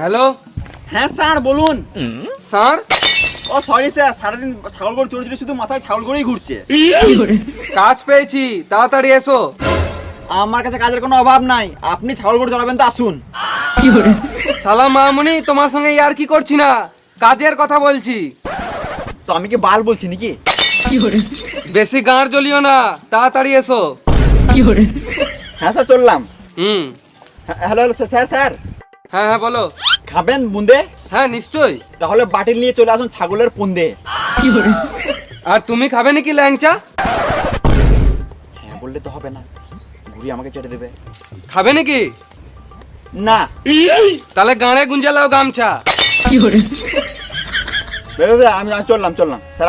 Hello. হ্যাঁ sir বলুন। Sir, ও sorry sir, সারাদিন ছাগল গরু চড়ে চড়ে শুধু মাথায় ছাগল গরুই ঘুরছে। কাজ পেয়েছি, তাড়াতাড়ি এসো। আমার কাছে কাজের কোনো অভাব নাই, আপনি ছাগল গরু চড়াবেন তো আসুন। সালাম মামুনি, তোমার সঙ্গে আর কি করছি না, কাজের কথা বলছি। তো আমি কি বাল বলছি নাকি? বেশি গাঁড় জ্বলিও না, তাড়াতাড়ি এসো। হ্যাঁ স্যার চললাম। হুম। হ্যালো হ্যালো স্যার স্যার, হ্যাঁ হ্যাঁ বলো। খাবেন বুন্দে? হ্যাঁ নিশ্চয়ই। তাহলে বাটিল নিয়ে চলে আসুন ছাগলের পুন্দে। আর তুমি খাবে নাকি ল্যাংচা? হ্যাঁ বললে তো হবে না, ঘুরি আমাকে চেটে দেবে। খাবে নাকি? না। তাহলে গাঁড়ে গুঞ্জালাও গামছা। আমি চললাম স্যার।